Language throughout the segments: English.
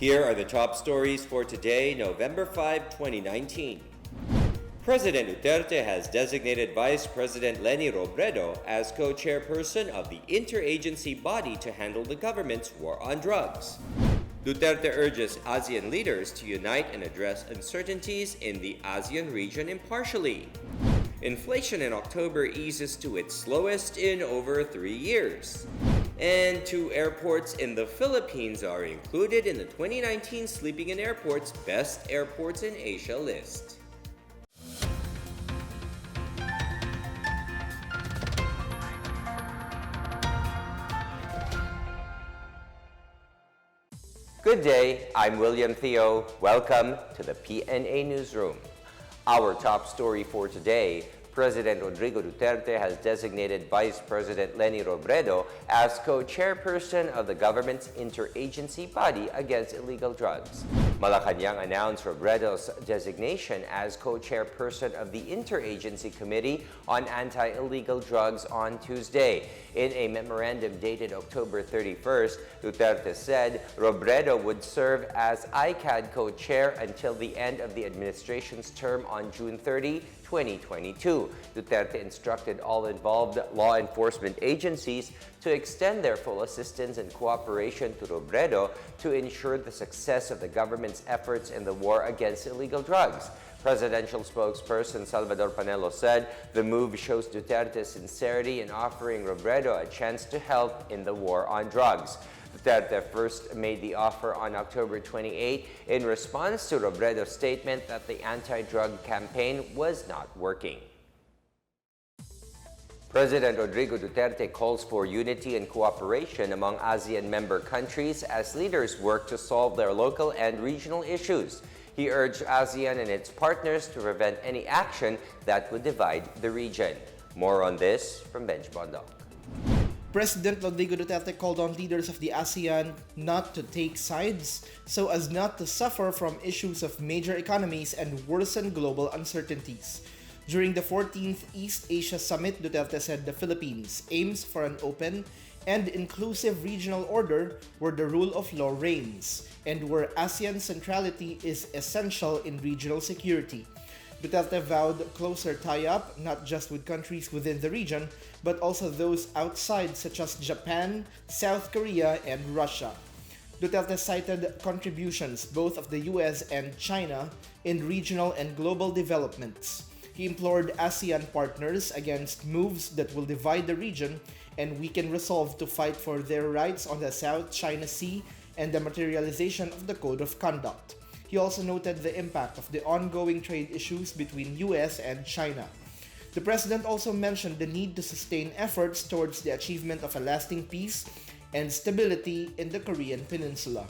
Here are the top stories for today, November 5, 2019. President Duterte has designated Vice President Leni Robredo as co-chairperson of the interagency body to handle the government's war on drugs. Duterte urges ASEAN leaders to unite and address uncertainties in the ASEAN region impartially. Inflation in October eases to its slowest in over 3 years. And 2 airports in the Philippines are included in the 2019 Sleeping in Airports Best Airports in Asia list. Good day, I'm William Theo. Welcome to the PNA Newsroom. Our top story for today, President Rodrigo Duterte has designated Vice President Leni Robredo as co-chairperson of the government's interagency body against illegal drugs. Malacanang announced Robredo's designation as co-chairperson of the Interagency Committee on Anti-Illegal Drugs on Tuesday. In a memorandum dated October 31st, Duterte said Robredo would serve as ICAD co-chair until the end of the administration's term on June 30, 2022. Duterte instructed all involved law enforcement agencies to extend their full assistance and cooperation to Robredo to ensure the success of the government's efforts in the war against illegal drugs. Presidential spokesperson Salvador Panelo said the move shows Duterte's sincerity in offering Robredo a chance to help in the war on drugs. Duterte first made the offer on October 28 in response to Robredo's statement that the anti-drug campaign was not working. President Rodrigo Duterte calls for unity and cooperation among ASEAN member countries as leaders work to solve their local and regional issues. He urged ASEAN and its partners to prevent any action that would divide the region. More on this from Benj Bondok. President Rodrigo Duterte called on leaders of the ASEAN not to take sides so as not to suffer from issues of major economies and worsen global uncertainties. During the 14th East Asia Summit, Duterte said the Philippines aims for an open and inclusive regional order where the rule of law reigns and where ASEAN centrality is essential in regional security. Duterte vowed closer tie-up not just with countries within the region, but also those outside such as Japan, South Korea, and Russia. Duterte cited contributions both of the US and China in regional and global developments. He implored ASEAN partners against moves that will divide the region and weaken resolve to fight for their rights on the South China Sea and the materialization of the Code of Conduct. He also noted the impact of the ongoing trade issues between US and China. The president also mentioned the need to sustain efforts towards the achievement of a lasting peace and stability in the Korean Peninsula.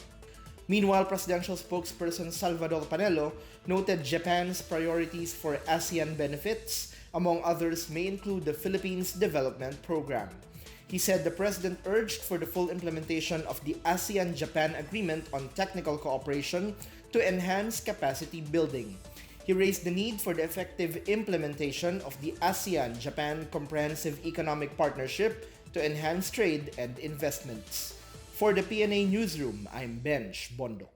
Meanwhile, presidential spokesperson Salvador Panelo noted Japan's priorities for ASEAN benefits, among others may include the Philippines Development Program. He said the president urged for the full implementation of the ASEAN-Japan Agreement on Technical Cooperation to enhance capacity building. He raised the need for the effective implementation of the ASEAN-Japan Comprehensive Economic Partnership to enhance trade and investments. For the PNA Newsroom, I'm Benj Bondok.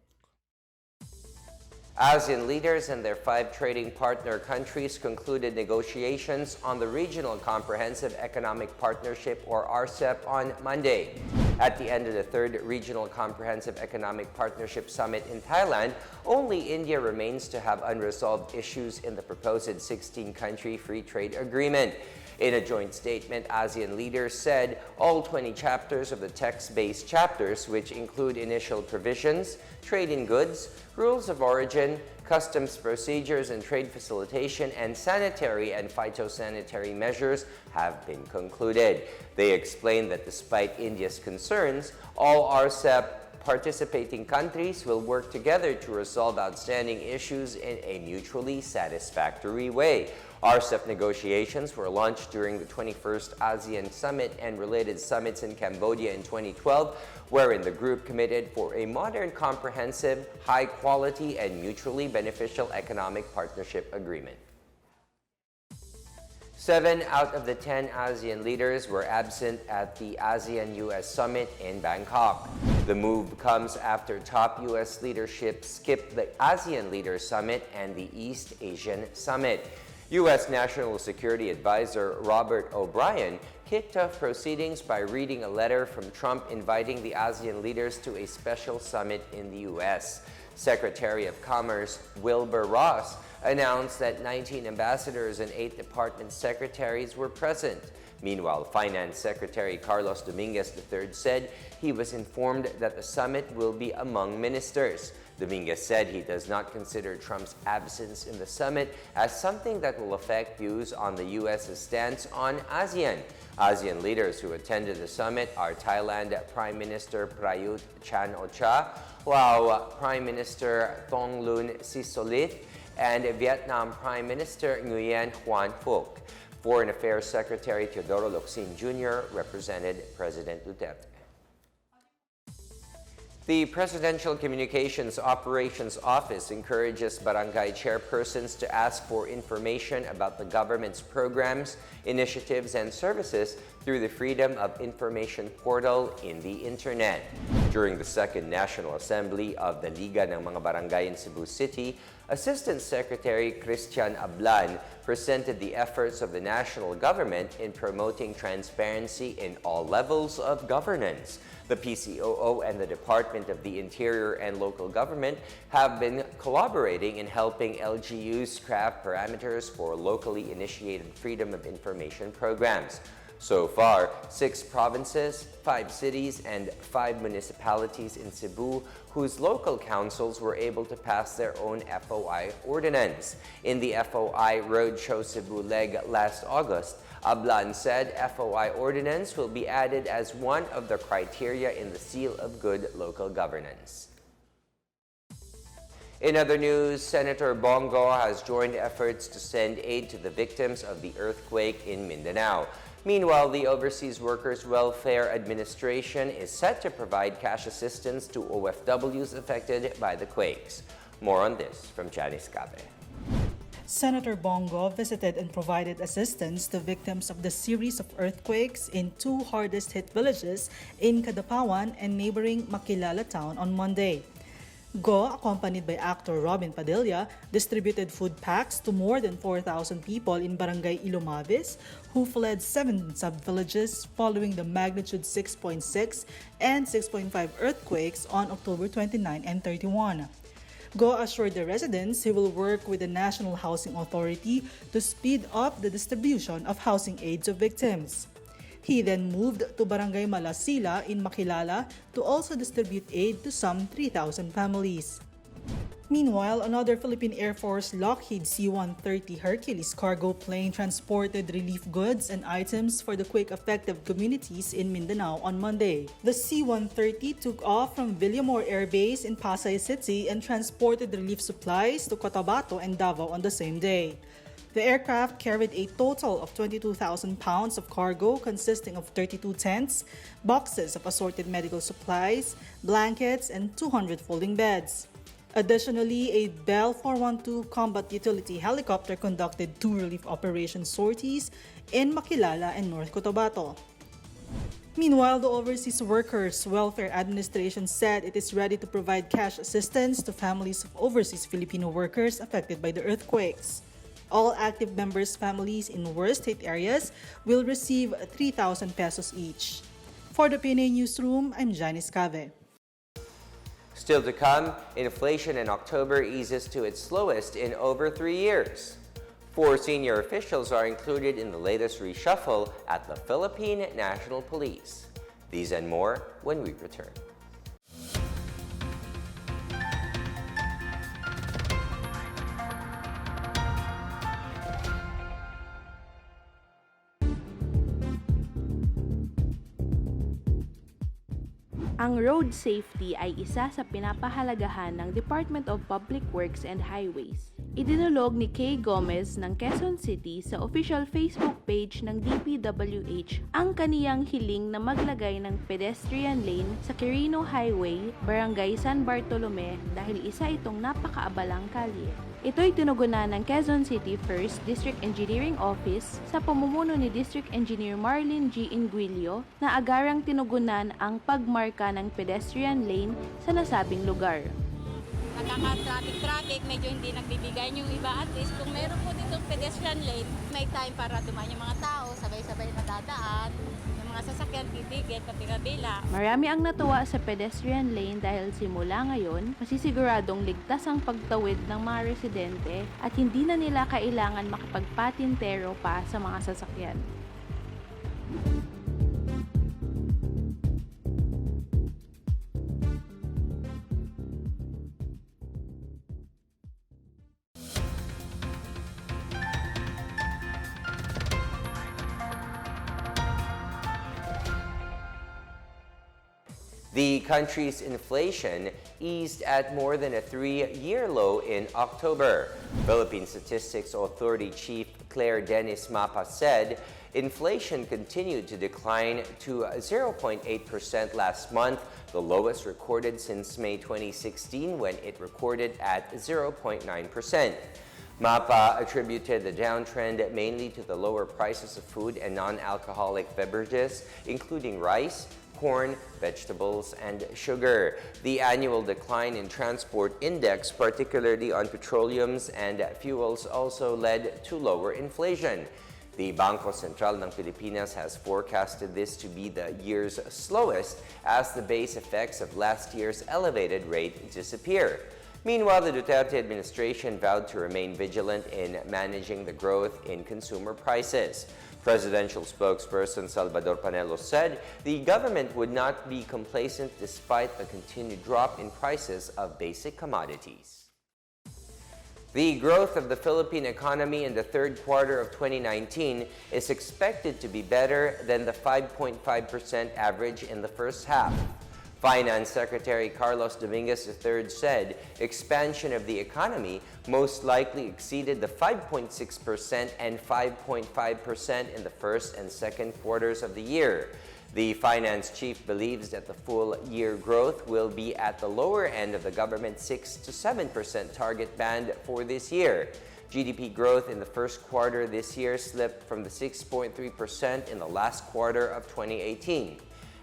ASEAN leaders and their 5 trading partner countries concluded negotiations on the Regional Comprehensive Economic Partnership, or RCEP, on Monday. At the end of the 3rd Regional Comprehensive Economic Partnership Summit in Thailand, only India remains to have unresolved issues in the proposed 16-country free trade agreement. In a joint statement, ASEAN leaders said all 20 chapters of the text-based chapters, which include initial provisions, trade in goods, rules of origin, customs procedures and trade facilitation, and sanitary and phytosanitary measures, have been concluded. They explained that despite India's concerns, all RCEP participating countries will work together to resolve outstanding issues in a mutually satisfactory way. RCEP negotiations were launched during the 21st ASEAN Summit and related summits in Cambodia in 2012, wherein the group committed for a modern, comprehensive, high-quality, and mutually beneficial economic partnership agreement. 7 out of the 10 ASEAN leaders were absent at the ASEAN US summit in Bangkok. The move comes after top US leadership skipped the ASEAN Leaders Summit and the East Asian Summit. U.S. National Security Advisor Robert O'Brien kicked off proceedings by reading a letter from Trump inviting the ASEAN leaders to a special summit in the U.S. Secretary of Commerce Wilbur Ross announced that 19 ambassadors and 8 department secretaries were present. Meanwhile, Finance Secretary Carlos Dominguez III said he was informed that the summit will be among ministers. Dominguez said he does not consider Trump's absence in the summit as something that will affect views on the U.S.'s stance on ASEAN. ASEAN leaders who attended the summit are Thailand Prime Minister Prayut Chan-o-cha, while Prime Minister Thongloun Sisoulith, and Vietnam Prime Minister Nguyen Huan Phuc. Foreign Affairs Secretary Teodoro Locsin Jr. represented President Duterte. The Presidential Communications Operations Office encourages barangay chairpersons to ask for information about the government's programs, initiatives, and services through the Freedom of Information portal in the Internet. During the Second National Assembly of the Liga ng Mga Barangay in Cebu City, Assistant Secretary Christian Ablan presented the efforts of the national government in promoting transparency in all levels of governance. The PCOO and the Department of the Interior and Local Government have been collaborating in helping LGUs craft parameters for locally initiated Freedom of Information programs. So far, 6 provinces, 5 cities, and 5 municipalities in Cebu whose local councils were able to pass their own FOI ordinance. In the FOI Roadshow Cebu leg last August, Ablan said FOI ordinance will be added as one of the criteria in the Seal of Good Local Governance. In other news, Senator Bongo has joined efforts to send aid to the victims of the earthquake in Mindanao. Meanwhile, the Overseas Workers Welfare Administration is set to provide cash assistance to OFWs affected by the quakes. More on this from Janice Cabe. Senator Bongo visited and provided assistance to victims of the series of earthquakes in 2 hardest-hit villages in Cadapawan and neighboring Makilala town on Monday. Go, accompanied by actor Robin Padilla, distributed food packs to more than 4,000 people in Barangay Ilomavis who fled 7 sub-villages following the magnitude 6.6 and 6.5 earthquakes on October 29 and 31. Go assured the residents he will work with the National Housing Authority to speed up the distribution of housing aid to victims. He then moved to Barangay Malasila in Makilala to also distribute aid to some 3,000 families. Meanwhile, another Philippine Air Force Lockheed C-130 Hercules cargo plane transported relief goods and items for the quake-affected communities in Mindanao on Monday. The C-130 took off from Villamor Air Base in Pasay City and transported relief supplies to Cotabato and Davao on the same day. The aircraft carried a total of 22,000 pounds of cargo consisting of 32 tents, boxes of assorted medical supplies, blankets, and 200 folding beds. Additionally, a Bell 412 combat utility helicopter conducted 2 relief operation sorties in Makilala and North Cotabato. Meanwhile, the Overseas Workers Welfare Administration said it is ready to provide cash assistance to families of overseas Filipino workers affected by the earthquakes. All active members' families in worst-hit areas will receive 3,000 pesos each. For the PNA Newsroom, I'm Janice Cabe. Still to come, inflation in October eases to its slowest in over 3 years. 4 senior officials are included in the latest reshuffle at the Philippine National Police. These and more when we return. Ang road safety ay isa sa pinapahalagahan ng Department of Public Works and Highways. Idinulog ni Kay Gomez ng Quezon City sa official Facebook page ng DPWH ang kaniyang hiling na maglagay ng pedestrian lane sa Quirino Highway, Barangay San Bartolome dahil isa itong napakaabalang kalye. Ito'y tinugunan ng Quezon City 1st District Engineering Office sa pamumuno ni District Engineer Marlene G. Inguilio na agarang tinugunan ang pagmarka ng pedestrian lane sa nasabing lugar. Nakaka-traffic, medyo hindi nagbibigay yung iba. At least kung meron po ditong pedestrian lane, may time para dumaan yung mga tao, sabay-sabay nadadaan. Yung mga sasakyan titigil pati kabila. Marami ang natuwa sa pedestrian lane dahil simula ngayon, masisiguradong ligtas ang pagtawid ng mga residente at hindi na nila kailangan makipagpatintero pa sa mga sasakyan. The country's inflation eased at more than a 3-year low in October. Philippine Statistics Authority Chief Claire Dennis Mapa said inflation continued to decline to 0.8% last month, the lowest recorded since May 2016 when it recorded at 0.9%. Mapa attributed the downtrend mainly to the lower prices of food and non-alcoholic beverages, including rice, corn, vegetables, and sugar. The annual decline in transport index, particularly on petroleums and fuels, also led to lower inflation. The Bangko Sentral ng Pilipinas has forecasted this to be the year's slowest as the base effects of last year's elevated rate disappear. Meanwhile, the Duterte administration vowed to remain vigilant in managing the growth in consumer prices. Presidential spokesperson Salvador Panelos said the government would not be complacent despite the continued drop in prices of basic commodities. The growth of the Philippine economy in the third quarter of 2019 is expected to be better than the 5.5% average in the first half. Finance Secretary Carlos Dominguez III said expansion of the economy most likely exceeded the 5.6% and 5.5% in the first and second quarters of the year. The finance chief believes that the full-year growth will be at the lower end of the government's 6 to 7% target band for this year. GDP growth in the first quarter this year slipped from the 6.3% in the last quarter of 2018.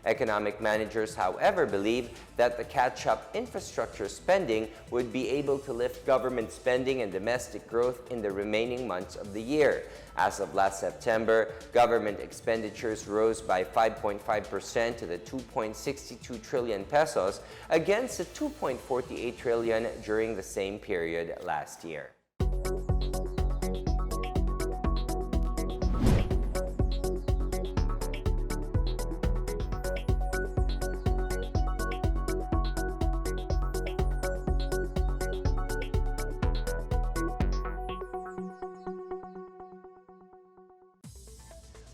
Economic managers, however, believe that the catch-up infrastructure spending would be able to lift government spending and domestic growth in the remaining months of the year. As of last September, government expenditures rose by 5.5% to the 2.62 trillion pesos against the 2.48 trillion during the same period last year.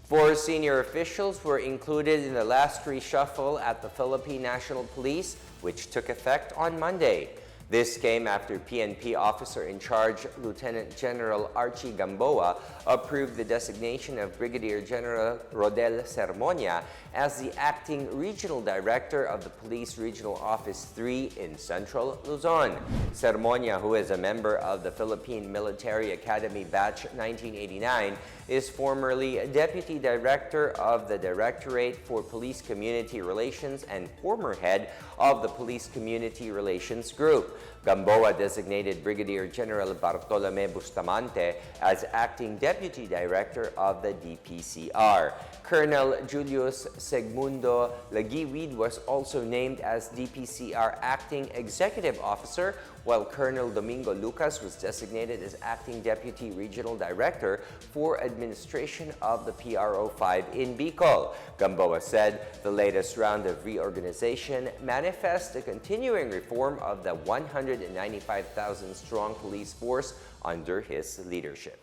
Four senior officials were included in the last reshuffle at the Philippine National Police, which took effect on Monday. This came after PNP Officer in Charge Lieutenant General Archie Gamboa approved the designation of Brigadier General Rodel Sermonia as the acting Regional Director of the Police Regional Office 3 in Central Luzon. Sermonia, who is a member of the Philippine Military Academy Batch 1989, is formerly Deputy Director of the Directorate for Police Community Relations and former head of the Police Community Relations Group. Gamboa designated Brigadier General Bartolome Bustamante as acting Deputy Director of the DPCR. Colonel Julius Segmundo Lagiwid was also named as DPCR Acting Executive Officer, while Colonel Domingo Lucas was designated as Acting Deputy Regional Director for Administration of the PRO5 in Bicol. Gamboa said the latest round of reorganization manifests the continuing reform of the 195,000-strong police force under his leadership.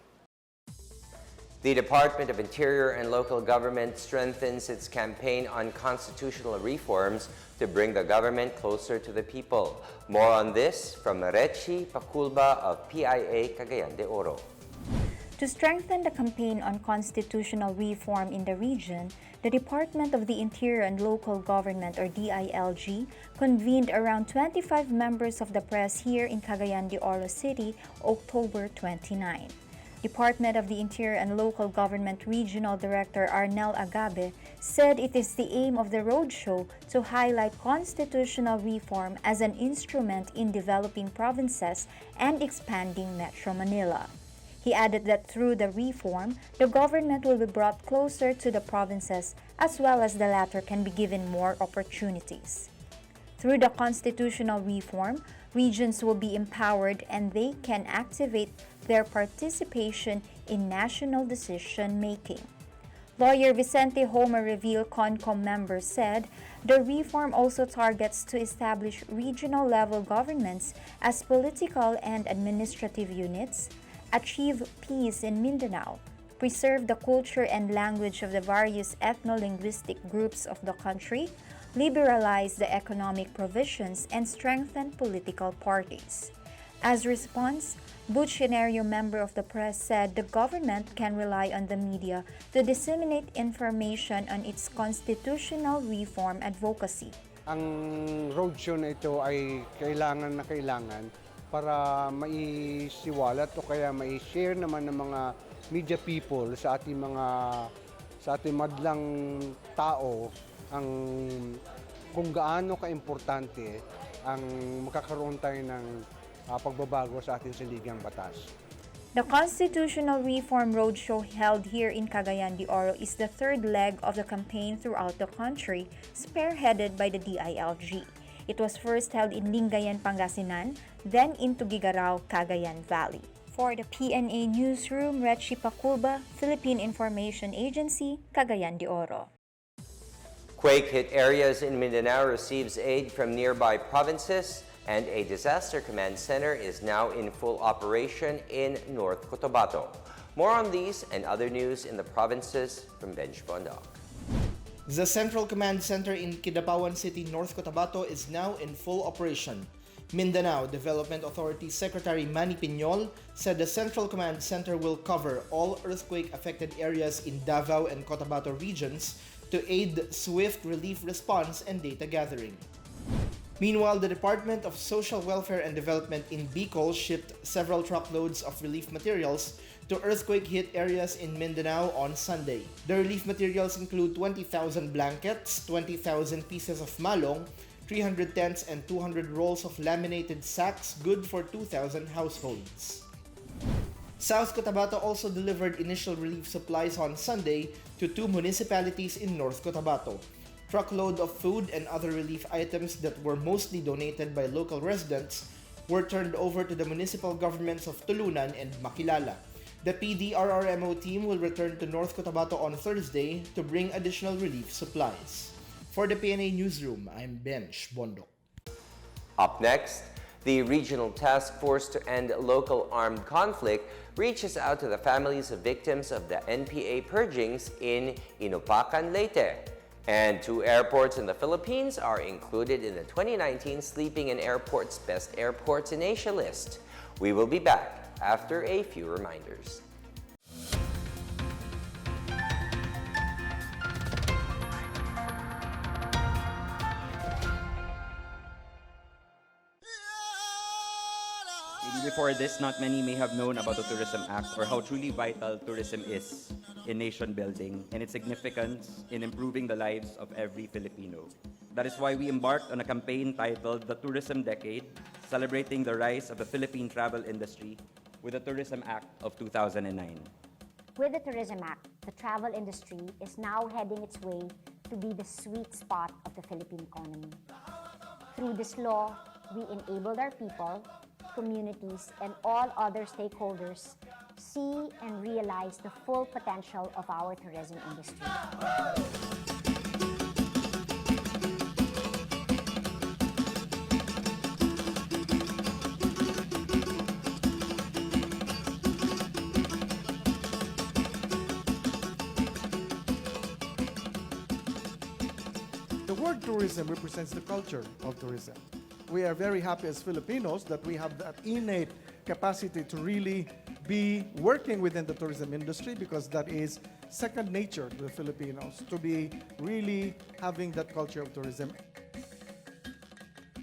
The Department of Interior and Local Government strengthens its campaign on constitutional reforms to bring the government closer to the people. More on this from Rechi Paculba of PIA Cagayan de Oro. To strengthen the campaign on constitutional reform in the region, the Department of the Interior and Local Government or DILG convened around 25 members of the press here in Cagayan de Oro City, October 29. Department of the Interior and Local Government Regional Director Arnel Agabe said it is the aim of the roadshow to highlight constitutional reform as an instrument in developing provinces and expanding Metro Manila. He added that through the reform, the government will be brought closer to the provinces as well as the latter can be given more opportunities. Through the constitutional reform, regions will be empowered and they can activate their participation in national decision-making. Lawyer Vicente Homer Reville CONCOM member said the reform also targets to establish regional-level governments as political and administrative units, achieve peace in Mindanao, preserve the culture and language of the various ethno-linguistic groups of the country, liberalize the economic provisions, and strengthen political parties. As response, Butch Genario, member of the press, said the government can rely on the media to disseminate information on its constitutional reform advocacy. Ang roadshow na ito ay kailangan para maisiwalat o kaya mai-share naman ng mga media people sa ating madlang tao ang kung gaano kaimportante ang makakaroon tayo ng pagbabago sa ating saligang batas. The Constitutional Reform Roadshow held here in Cagayan de Oro is the third leg of the campaign throughout the country, spearheaded by the DILG. It was first held in Lingayen, Pangasinan, then in Tugigaraw, Cagayan Valley. For the PNA Newsroom, Rechi Paculba, Philippine Information Agency, Cagayan de Oro. Quake-hit areas in Mindanao receives aid from nearby provinces, and a disaster command center is now in full operation in North Cotabato. More on these and other news in the provinces from Benj Bondoc. The Central Command Center in Kidapawan City, North Cotabato is now in full operation. Mindanao Development Authority Secretary Manny Piñol said the Central Command Center will cover all earthquake-affected areas in Davao and Cotabato regions to aid swift relief response and data gathering. Meanwhile, the Department of Social Welfare and Development in Bicol shipped several truckloads of relief materials to earthquake-hit areas in Mindanao on Sunday. The relief materials include 20,000 blankets, 20,000 pieces of malong, 300 tents, and 200 rolls of laminated sacks good for 2,000 households. South Cotabato also delivered initial relief supplies on Sunday to 2 municipalities in North Cotabato. Truckload of food and other relief items that were mostly donated by local residents were turned over to the municipal governments of Tulunan and Makilala. The PDRRMO team will return to North Cotabato on Thursday to bring additional relief supplies. For the PNA Newsroom, I'm Benj Bondoc. Up next, the Regional Task Force to End Local Armed Conflict reaches out to the families of victims of the NPA purgings in Inupacan, Leyte. And 2 airports in the Philippines are included in the 2019 Sleeping in Airports Best Airports in Asia list. We will be back after a few reminders. Before this, not many may have known about the Tourism Act or how truly vital tourism is in nation building and its significance in improving the lives of every Filipino. That is why we embarked on a campaign titled The Tourism Decade, celebrating the rise of the Philippine travel industry with the Tourism Act of 2009. With the Tourism Act, the travel industry is now heading its way to be the sweet spot of the Philippine economy. Through this law, we enabled our people, communities, and all other stakeholders see and realize the full potential of our tourism industry. The word tourism represents the culture of tourism. We are very happy as Filipinos that we have that innate capacity to really be working within the tourism industry because that is second nature to the Filipinos, to be really having that culture of tourism.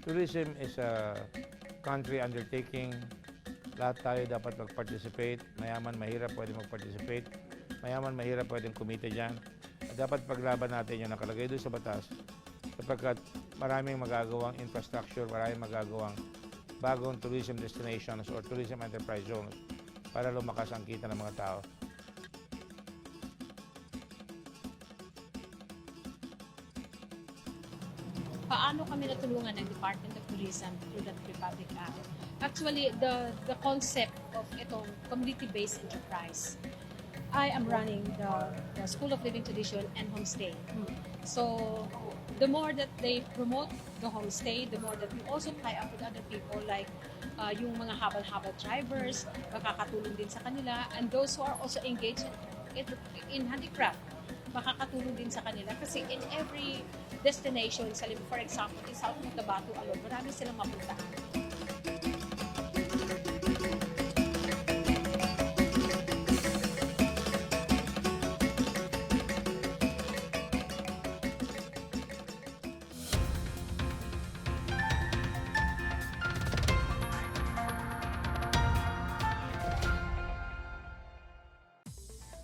Tourism is a country undertaking. Lahat tayo dapat mag-participate. Mayaman, mahirap pwede mag-participate. Mayaman, mahirap pwedeng kumita dyan. At dapat paglaban natin yung nakalagay doon sa batas sapagkat maraming magagawang infrastructure, maraming magagawang bagong tourism destinations or tourism enterprise zones para lumakas ang kita ng mga tao. Paano kami natulungan ng Department of Tourism through that Republic Act? Actually, the concept of itong community-based enterprise. I am running the School of Living Tradition and Homestay. So, the more that they promote the homestay, the more that we also tie up with other people like yung mga habal-habal drivers, makakatulong din sa kanila, and those who are also engaged in handicraft, makakatulong din sa kanila kasi in every destination, for example, in South Cotabato alone, marami silang mapuntahan.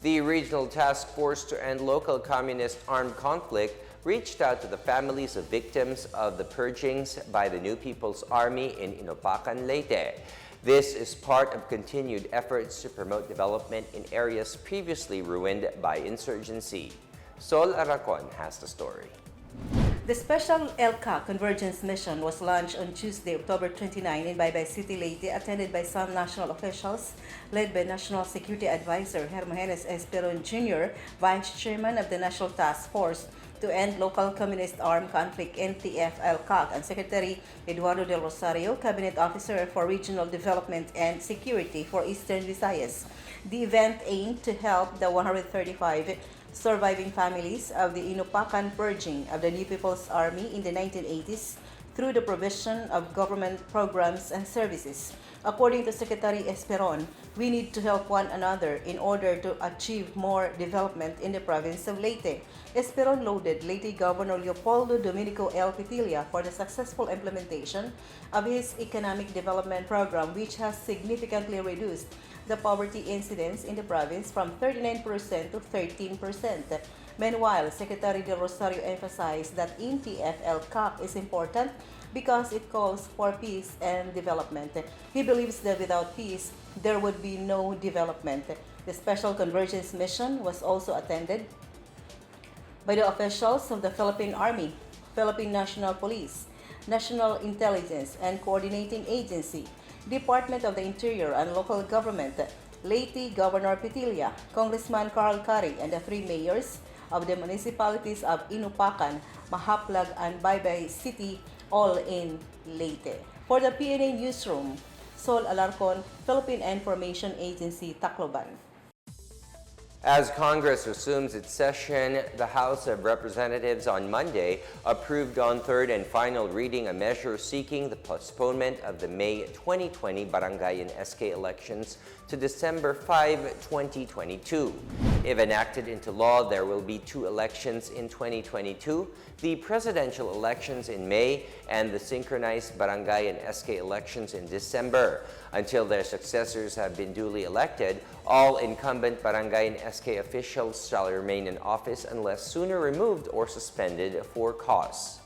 The Regional Task Force to End Local Communist Armed Conflict reached out to the families of victims of the purgings by the New People's Army in Inupacan, Leyte. This is part of continued efforts to promote development in areas previously ruined by insurgency. Sol Aracon has the story. The Special ELCA Convergence Mission was launched on Tuesday, October 29 in Baybay City, Leyte, attended by some national officials, led by National Security Advisor Hermogenes Esperon Jr., Vice Chairman of the National Task Force to End Local Communist Armed Conflict NTF-ELCAC, and Secretary Eduardo del Rosario, Cabinet Officer for Regional Development and Security for Eastern Visayas. The event aimed to help the 135 surviving families of the Inupacan purging of the New People's Army in the 1980s through the provision of government programs and services. According to Secretary Esperon, we need to help one another in order to achieve more development in the province of Leyte. Esperon lauded Leyte Governor Leopoldo Dominico L. Pitilla for the successful implementation of his economic development program, which has significantly reduced the poverty incidence in the province from 39% to 13%. Meanwhile, Secretary Del Rosario emphasized that NTF-ELCAC is important because it calls for peace and development. He believes that without peace, there would be no development. The Special Convergence Mission was also attended by the officials of the Philippine Army, Philippine National Police, National Intelligence and Coordinating Agency, Department of the Interior and Local Government, Leyte Governor Pitilla, Congressman Carl Cari, and the three mayors of the municipalities of Inupacan, Mahaplag, and Baybay City, all in Leyte. For the PNA Newsroom, Sol Alarcon, Philippine Information Agency, Tacloban. As Congress resumes its session, the House of Representatives on Monday approved on third and final reading a measure seeking the postponement of the May 2020 barangay and SK elections to December 5, 2022. If enacted into law, there will be two elections in 2022, the presidential elections in May and the synchronized barangay and SK elections in December. Until their successors have been duly elected, all incumbent barangay and SK officials shall remain in office unless sooner removed or suspended for cause.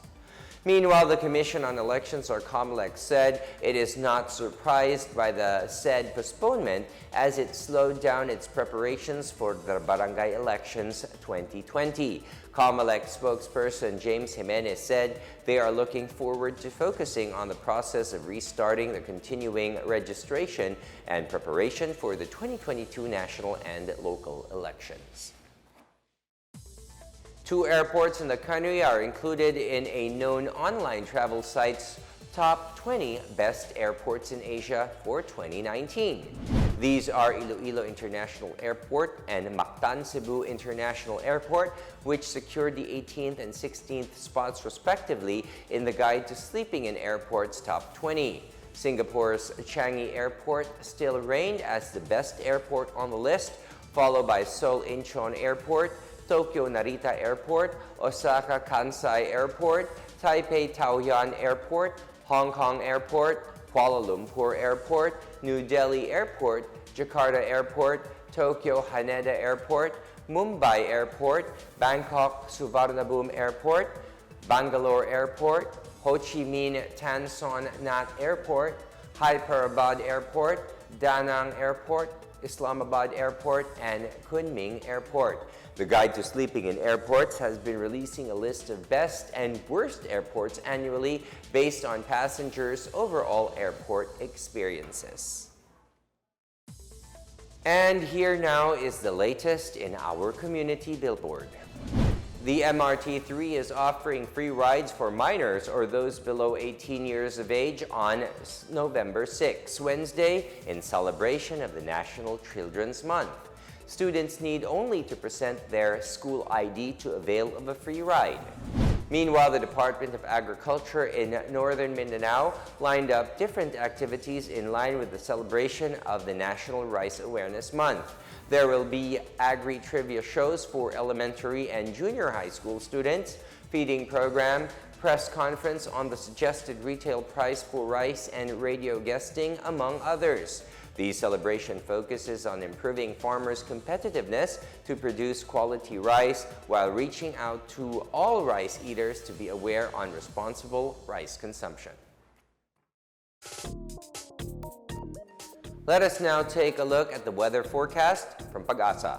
Meanwhile, the Commission on Elections, or COMELEC, said it is not surprised by the said postponement as it slowed down its preparations for the barangay elections 2020. COMELEC spokesperson James Jimenez said they are looking forward to focusing on the process of restarting the continuing registration and preparation for the 2022 national and local elections. Two airports in the country are included in a known online travel site's top 20 best airports in Asia for 2019. These are Iloilo International Airport and Mactan Cebu International Airport, which secured the 18th and 16th spots respectively in the Guide to Sleeping in Airports Top 20. Singapore's Changi Airport still reigned as the best airport on the list, followed by Seoul Incheon Airport, Tokyo Narita Airport, Osaka Kansai Airport, Taipei Taoyuan Airport, Hong Kong Airport, Kuala Lumpur Airport, New Delhi Airport, Jakarta Airport, Tokyo Haneda Airport, Mumbai Airport, Bangkok Suvarnabhumi Airport, Bangalore Airport, Ho Chi Minh Tan Son Nhat Airport, Hyderabad Airport, Da Nang Airport, Islamabad Airport, and Kunming Airport. The Guide to Sleeping in Airports has been releasing a list of best and worst airports annually based on passengers' overall airport experiences. And here now is the latest in our community billboard. The MRT3 is offering free rides for minors or those below 18 years of age on November 6, Wednesday, in celebration of the National Children's Month. Students need only to present their school ID to avail of a free ride. Meanwhile, the Department of Agriculture in northern Mindanao lined up different activities in line with the celebration of the National Rice Awareness Month. There will be agri-trivia shows for elementary and junior high school students, feeding program, press conference on the suggested retail price for rice, and radio guesting, among others. The celebration focuses on improving farmers' competitiveness to produce quality rice while reaching out to all rice eaters to be aware on responsible rice consumption. Let us now take a look at the weather forecast from Pag-asa.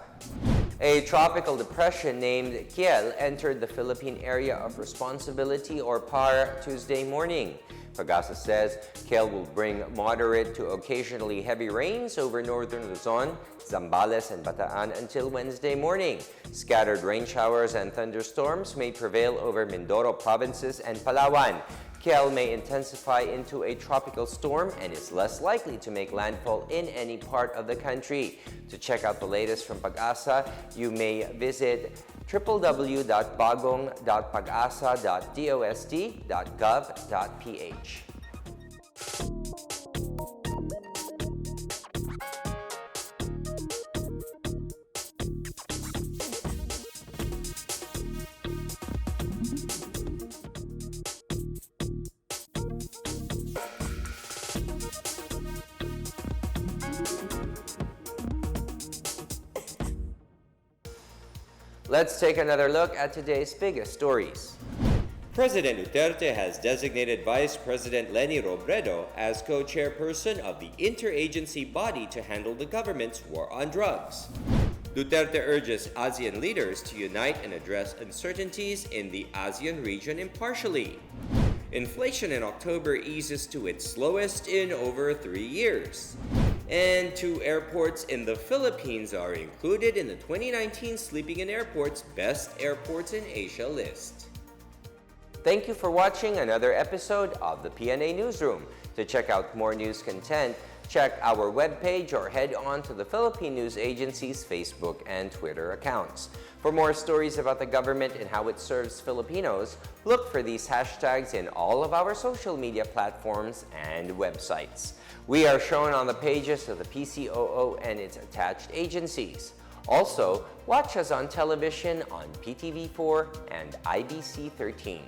A tropical depression named Kiel entered the Philippine Area of Responsibility or PAR Tuesday morning. Pag-asa says Kiel will bring moderate to occasionally heavy rains over northern Luzon, Zambales, and Bataan until Wednesday morning. Scattered rain showers and thunderstorms may prevail over Mindoro provinces and Palawan. Kiel may intensify into a tropical storm and is less likely to make landfall in any part of the country. To check out the latest from Pag-asa, you may visit www.bagong.pagasa.dost.gov.ph. Let's take another look at today's biggest stories. President Duterte has designated Vice President Leni Robredo as co-chairperson of the interagency body to handle the government's war on drugs. Duterte urges ASEAN leaders to unite and address uncertainties in the ASEAN region impartially. Inflation in October eases to its slowest in over 3 years. And 2 airports in the Philippines are included in the 2019 Sleeping in Airports Best Airports in Asia list. Thank you for watching another episode of the PNA Newsroom. To check out more news content, check our webpage or head on to the Philippine News Agency's Facebook and Twitter accounts. For more stories about the government and how it serves Filipinos, look for these hashtags in all of our social media platforms and websites. We are shown on the pages of the PCOO and its attached agencies. Also, watch us on television on PTV4 and IBC 13.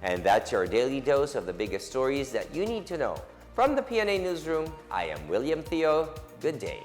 And that's your daily dose of the biggest stories that you need to know. From the PNA Newsroom, I am William Theo. Good day.